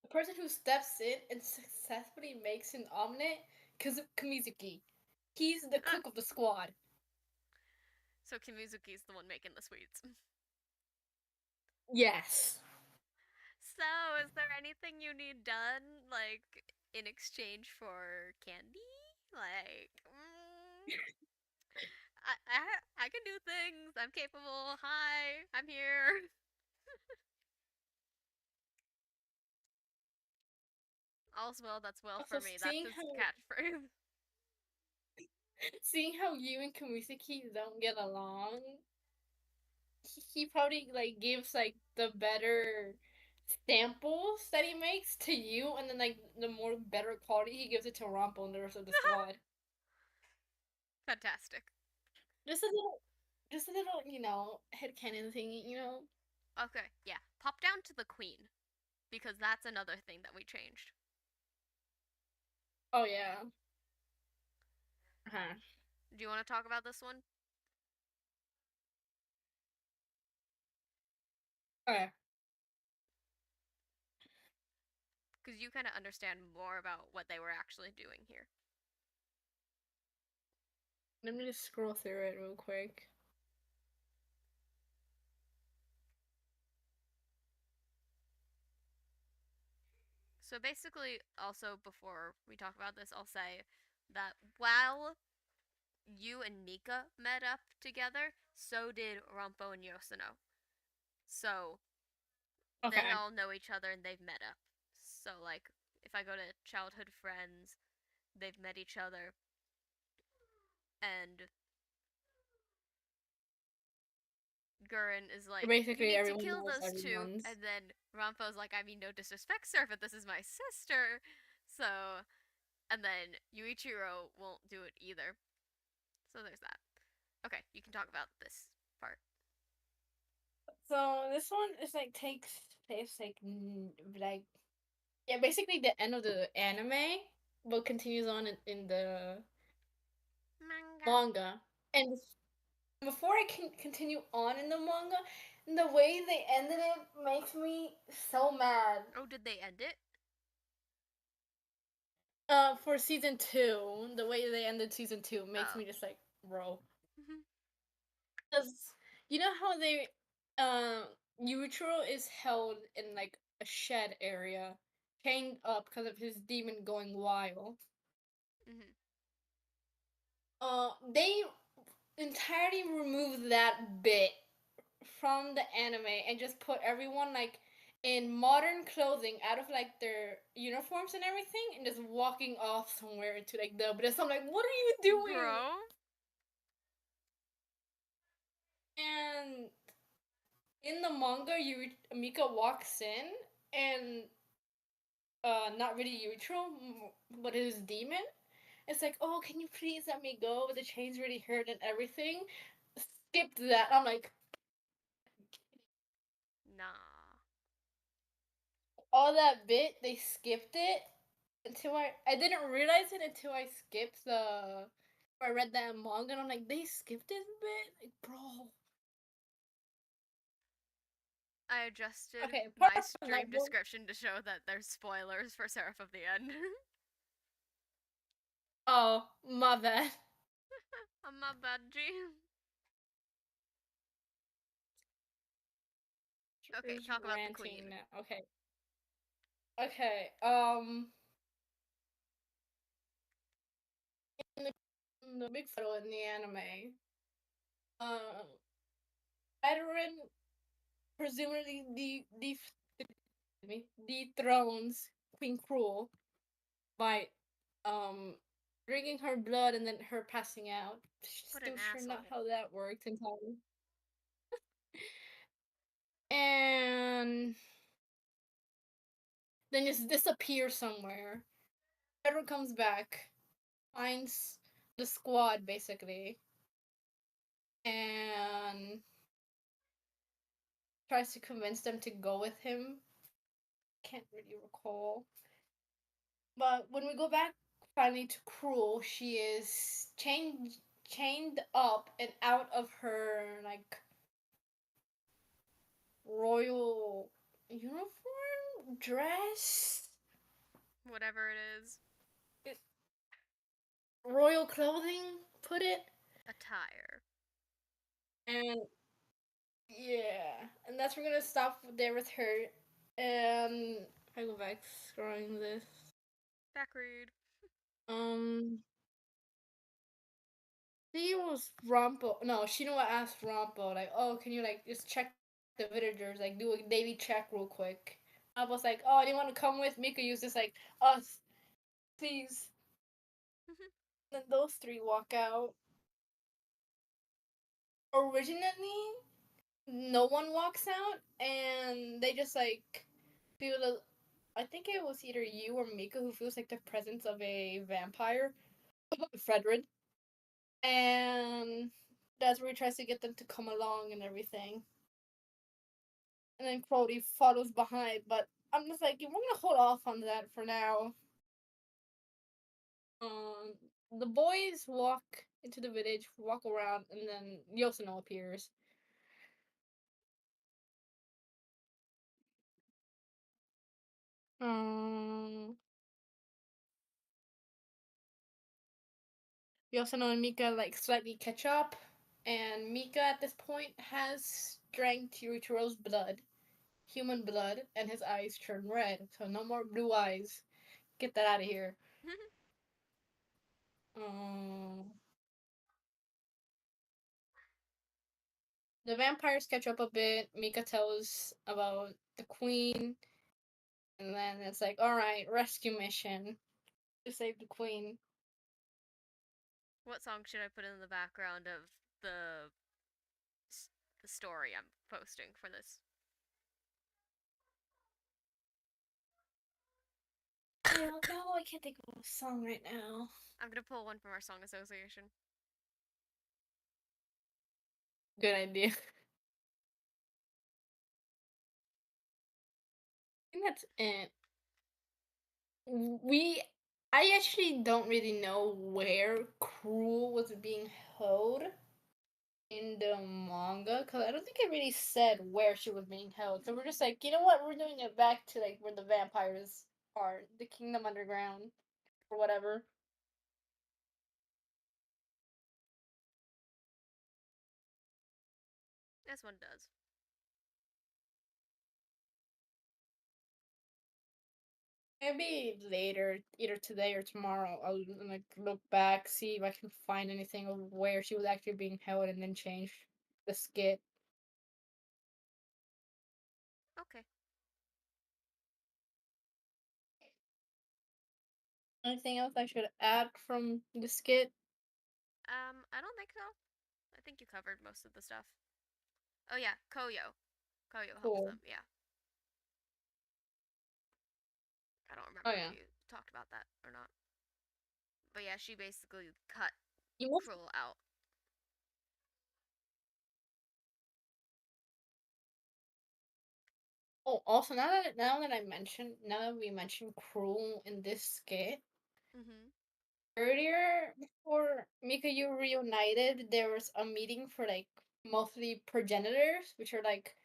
The person who steps in and successfully makes an omelet, Kamizuki. He's the cook of the squad. So Kimizuki's the one making the sweets. Yes. So, is there anything you need done, like, in exchange for candy? Like, I can do things. I'm capable. Hi, I'm here. All's well that's well Also, for me. That's his catchphrase. seeing how you and Kamisaki don't get along, he probably like gives like the better samples that he makes to you, and then like the more better quality he gives it to Rampo and the rest of the squad. Fantastic. Just a little, headcanon thing, Okay, yeah. Pop down to the queen. Because that's another thing that we changed. Oh yeah. Uh-huh. Do you want to talk about this one? Okay. Because you kind of understand more about what they were actually doing here. Let me just scroll through it real quick. So basically, also before we talk about this, I'll say that while you and Nika met up together, so did Rampo and Yoshino. So Okay. they all know each other and they've met up. So, like, if I go to childhood friends, they've met each other. And Gurren is like, Basically, "You need to everyone kill knows those two." everyone's. And then Rampo's like, "I mean, no disrespect, sir, but this is my sister." So, and then Yuichiro won't do it either. So there's that. Okay, you can talk about this part. So this one is like takes place like yeah, basically the end of the anime, but continues on in the manga. And before I can continue on in the manga, the way they ended it makes me so mad. Oh, did they end it? For season 2, the way they ended season 2 makes me just like, bro. Because you know how they, Yujiro is held in like a shed area, chained up because of his demon going wild. Mhm. They entirely removed that bit from the anime and just put everyone like in modern clothing out of like their uniforms and everything and just walking off somewhere into like the abyss. I'm like, what are you doing? Bro. And in the manga, Mika walks in and not really Yutro, but his demon. It's like, oh, can you please let me go? The chains really hurt and everything. Skipped that. I'm like, Nah. all that bit, they skipped it until I didn't realize it until I skipped I read that manga and I'm like, they skipped this bit? Like, bro. I adjusted Okay, my apart from that, stream description to show that there's spoilers for Seraph of the End. oh, my bad. I'm not bad, G. Okay, Who's talk about the ranting queen. now? Okay. Okay, in the big photo in the anime, um, veteran presumably dethrones Queen Cruel by drinking her blood and then her passing out. What an Still sure not asshole. how that worked entirely. And then just disappears somewhere. Everyone comes back, finds the squad basically, and tries to convince them to go with him. Can't really recall. But when we go back finally to Cruel, she is chained up and out of her like royal uniform dress, Whatever it is. royal clothing. Put it. Attire. And yeah, and that's we're gonna stop there with her. And I go back scrolling this. Back read. She was Rompo. No, she know what asked Rompo like, oh, can you like just check the villagers, like do a daily check real quick. I was like, oh, do you want to come with me? Could use this like us, please. Then those three walk out. Originally, no one walks out, and they just like feel the. I think it was either you or Mika who feels like the presence of a vampire, Fredrid, and that's where he tries to get them to come along and everything. And then Crody follows behind, but I'm just like, we're gonna hold off on that for now. Um, the boys walk into the village, walk around, and then Yosuno appears. Yosuno and Mika like slightly catch up, and Mika at this point has drank Yurichiro's blood, human blood, and his eyes turn red. So no more blue eyes. Get that out of here. Um, the vampires catch up a bit. Mika tells about the queen, and then it's like, all right, rescue mission to save the queen. What song should I put in the background of the the story I'm posting for this? I don't know. I can't think of a song right now. I'm gonna pull one from our song association. Good idea. I think that's it. I actually don't really know where Cruel was being held in the manga because I don't think it really said where she was being held. So we're just like, you know what? We're doing it back to like where the vampires are, the Kingdom Underground or whatever. This one does. Maybe later, either today or tomorrow, I'll like look back, see if I can find anything of where she was actually being held, and then change the skit. Okay. Anything else I should add from the skit? I don't think so. I think you covered most of the stuff. Oh yeah, Koyo. Koyo helps Cool. them, yeah. I don't Oh remember if yeah. you talked about that or not. But yeah, she basically cut You must. Cruel out. Oh, also now that we mentioned Cruel in this skit, Mm-hmm. earlier before Mikayu reunited, there was a meeting for like mostly progenitors, which are like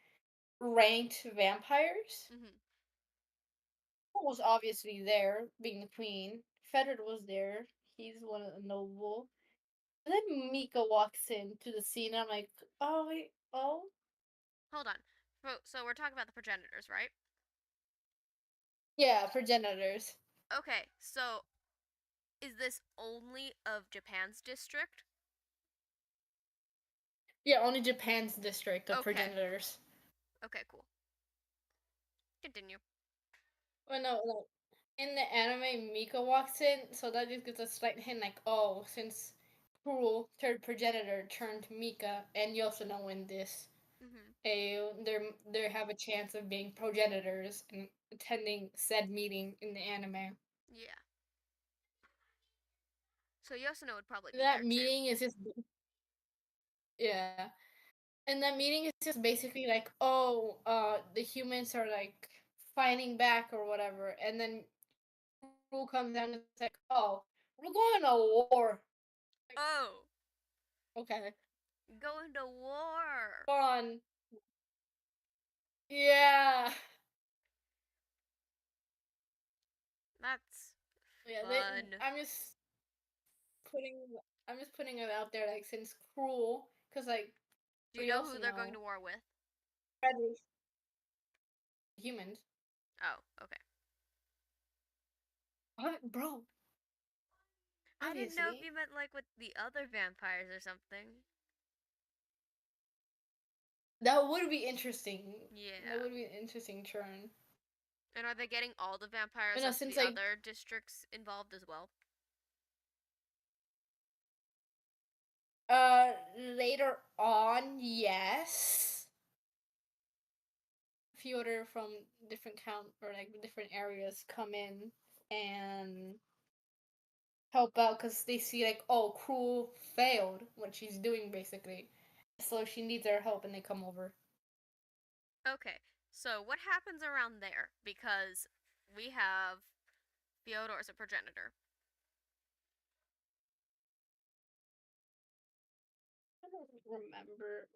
ranked vampires. Mm-hmm. Who was obviously there, being the queen. Fedrid was there. He's one of the noble. And then Mika walks into the scene. And I'm like, oh wait, oh Hold on. So we're talking about the progenitors, right? yeah, progenitors. Okay, so is this only of Japan's district? Yeah, only Japan's district of Okay. progenitors. Okay, cool. Continue. Well, no, like in the anime, Mika walks in, so that just gives a slight hint, like, oh, since Cruel, third progenitor, turned Mika, and you also know in this, Mm-hmm. they have a chance of being progenitors and attending said meeting in the anime. Yeah. So Yosuno would probably be That there too. meeting is just yeah, and that meeting is just basically like, oh, the humans are like fighting back or whatever, and then Cruel comes down and it's like, oh, we're going to war. Oh, Okay. going to war. Fun. Yeah. That's Yeah, fun. putting I'm just putting it out there like since Cruel, cuz like Do you we know also who they're going know to war with? predators, humans. Oh, okay. What, bro? I didn't know if Obviously. you meant like with the other vampires or something. That would be interesting. That Yeah. would be an interesting turn. And are they getting all the But vampires no, of since the like other districts involved as well? later on, yes. A few other from different count or like different areas come in and help out because they see like, oh, Cruel failed what she's doing basically, so she needs their help and they come over. Okay, so what happens around there? Because we have Theodore as a progenitor. I don't remember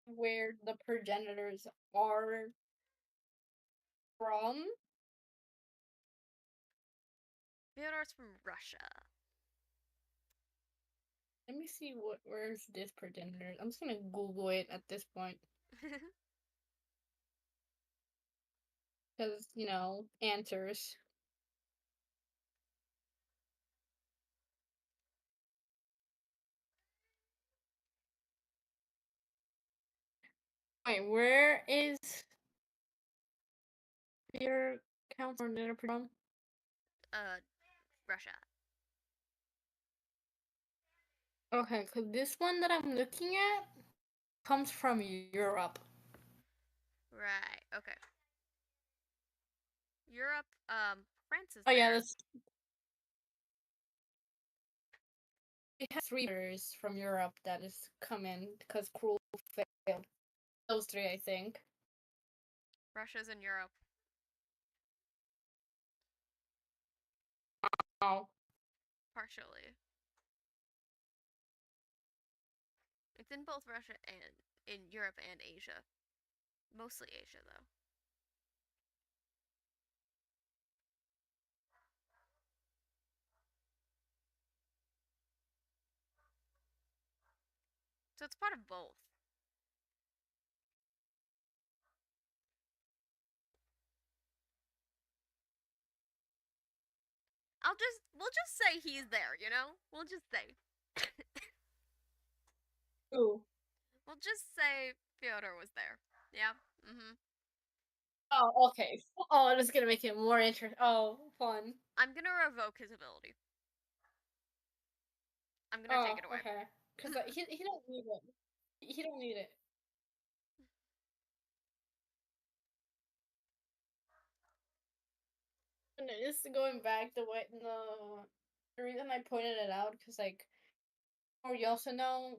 where the progenitors are from. Theodore's from Russia. Let me see where's this progenitor. I'm just gonna Google it at this point because answers. Wait, where is your counselor from? Russia. Okay, because this one that I'm looking at comes from Europe. Right, okay. Europe, France is Oh yeah, there. that's we have three letters from Europe that is come in because Cruel failed. Those three, I think. Russia's in Europe. Oh, Partially. It's in both Russia and in Europe and Asia. Mostly Asia, though. So it's part of both. we'll just say he's there, you know? We'll just say. Ooh. We'll just say Fyodor was there. Yeah. Mm-hmm. Oh, okay. Oh, that's gonna make it more interesting. Oh, fun. I'm gonna revoke his ability. I'm gonna take Oh, it away. okay. Cause he don't need it. He don't need it. And just going back the reason I pointed it out, cause like, or you also know,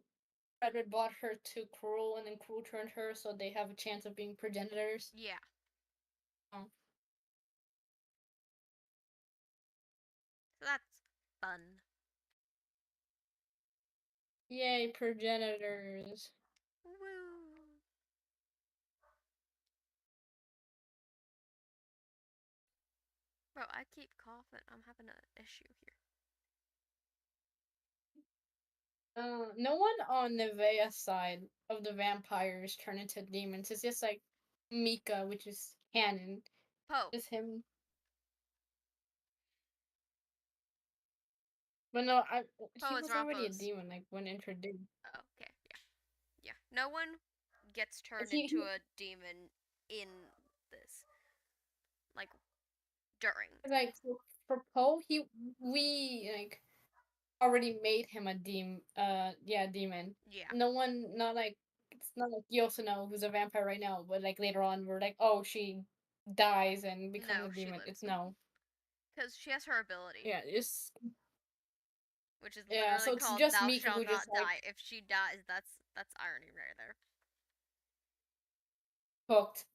Frederick bought her to Cruel, and then Cruel turned her, so they have a chance of being progenitors. Yeah. Oh. So that's fun. Yay, progenitors. Woo. Bro, I keep coughing. I'm having an issue here. No one on Nevaeh's side of the vampires turn into demons. It's just like Mika, which is canon. Poe. Just him. But no, he Poe is was already a Rampo's. demon, like when introduced. Oh, okay, yeah. Yeah. No one gets turned He, into a demon in this. Like, during. like for Poe, we like already made him a demon. Demon. Yeah. No one, not like it's not like Yosono, who's a vampire right now, but like later on, we're like, oh, she dies and becomes No, a she demon. lives. It's no. Because she has her ability. Yeah, it's Which is yeah. literally So it's called just "Thou Mika shalt who just not like die." If she dies, that's irony right there. hooked.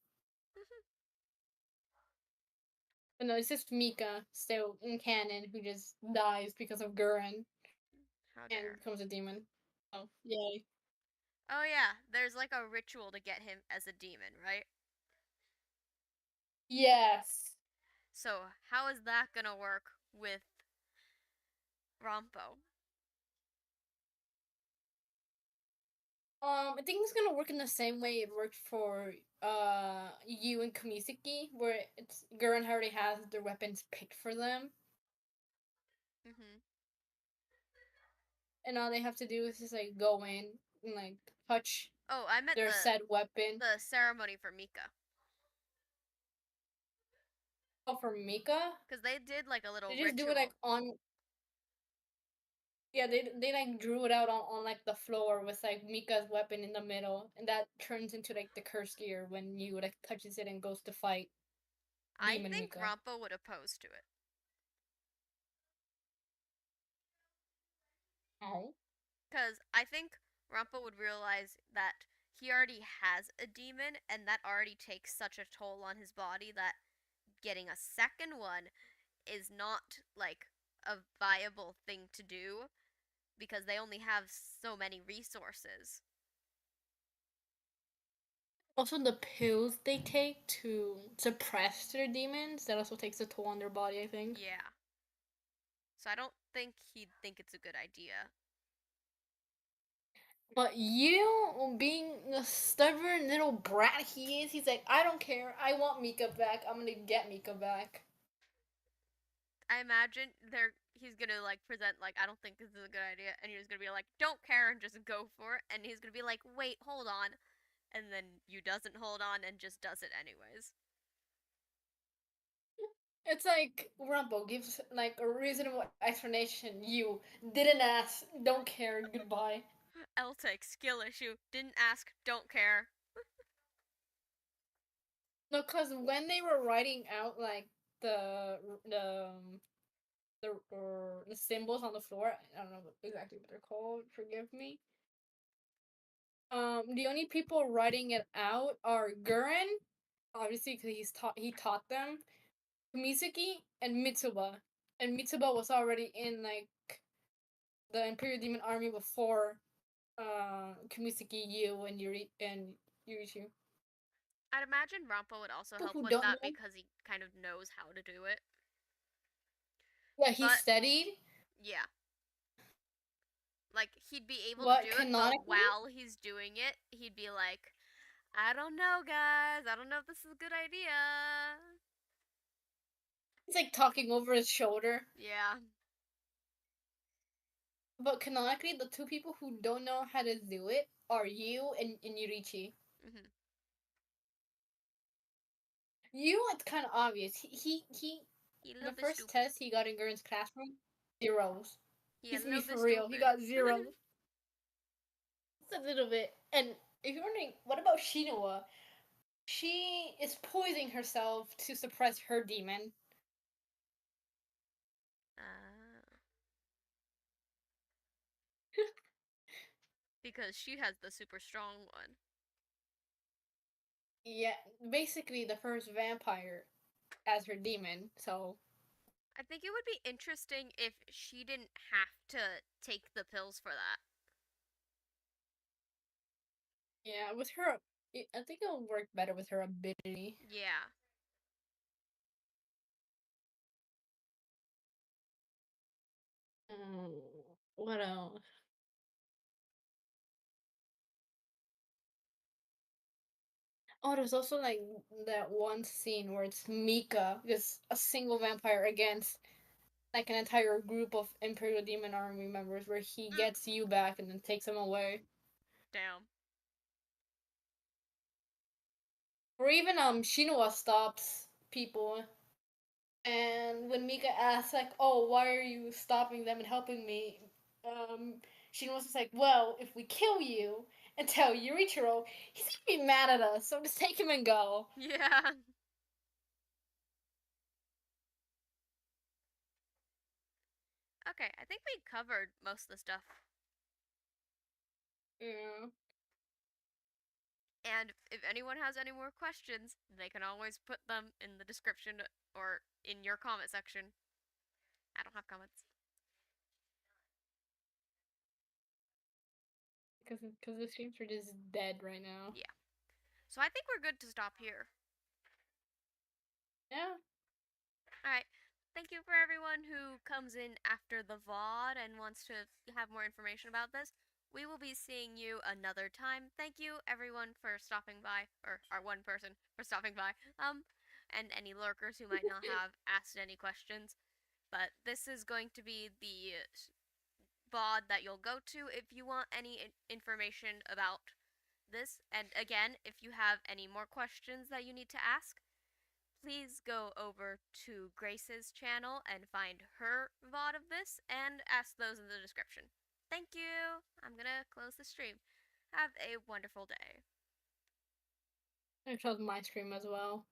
But no, it's just Mika still in canon who just dies because of Gurren How and dare. becomes a demon. Oh, yay. Oh yeah, there's like a ritual to get him as a demon, right? Yes. So how is that gonna work with Rampo? I think it's gonna work in the same way it worked for you and Kamiseki, where it's Gurren already has their weapons picked for them, Mhm. and all they have to do is just like go in and like touch Oh, I meant their said weapon. the ceremony for Mika. Oh, for Mika, Because they did like a little they just ritual. do it like on. Yeah, they like drew it out on like the floor with like Mika's weapon in the middle, and that turns into like the curse gear when you like touches it and goes to fight I Demon think Mika. Rampo would oppose to it. Oh. Because I think Rampo would realize that he already has a demon, and that already takes such a toll on his body that getting a second one is not like a viable thing to do because they only have so many resources. Also, the pills they take to suppress their demons, that also takes a toll on their body, I think. Yeah. So I don't think he'd think it's a good idea. But you, being the stubborn little brat he is, he's like, I don't care. I want Mika back. I'm gonna get Mika back. I imagine he's gonna like present like I don't think this is a good idea, and he's gonna be like don't care and just go for it, and he's gonna be like wait hold on, and then you doesn't hold on and just does it anyways. It's like Rumble gives like a reasonable explanation. You didn't ask, don't care, goodbye. L take skill issue. Didn't ask. Don't care. No, cause when they were writing out like the the symbols on the floor, I don't know exactly what they're called. Forgive me. The only people writing it out are Gurren, obviously because he taught them, Kumisaki, and Mitsuba. And Mitsuba was already in like the Imperial Demon Army before Kumisaki, Yu, and Yurichu. I'd imagine Rampo would also People help who with don't that know, because he kind of knows how to do it. yeah, he But studied. yeah, like he'd be able to But do it, but canonically, while he's doing it, he'd be like, I don't know, guys. I don't know if this is a good idea. He's like talking over his shoulder. Yeah. But canonically, the two people who don't know how to do it are you and Yurichi. Mm-hmm. You, it's kind of obvious. He He a in little the bit first stupid. test he got in Gurn's classroom, zeros. He a He's little me bit for real. stupid. He got zeros. It's a little bit. And if you're wondering, what about Shinua? She is poisoning herself to suppress her demon. Because she has the super strong one. Yeah, basically the first vampire as her demon, so. I think it would be interesting if she didn't have to take the pills for that. Yeah, with her, I think it'll work better with her ability. Yeah. What else? Oh, there's also like that one scene where it's Mika, just a single vampire against like an entire group of Imperial Demon Army members, where he gets you back and then takes them away. Damn. Or even Shinua stops people, and when Mika asks like, "Oh, why are you stopping them and helping me?" Shino's just like, "Well, if we kill you and tell Yurichiro, he's gonna be mad at us, so just take him and go." Yeah. Okay, I think we covered most of the stuff. Yeah. And if anyone has any more questions, they can always put them in the description or in your comment section. I don't have comments. Because the streams are just dead right now. Yeah. So I think we're good to stop here. Yeah. Alright. Thank you for everyone who comes in after the VOD and wants to have more information about this. We will be seeing you another time. Thank you everyone for stopping by, or our one person for stopping by. And any lurkers who might not have asked any questions. But this is going to be the VOD that you'll go to if you want any information about this. And again, if you have any more questions that you need to ask, please go over to Grace's channel and find her VOD of this and ask those in the description. Thank you. I'm gonna close the stream. Have a wonderful day. I chose my stream as well.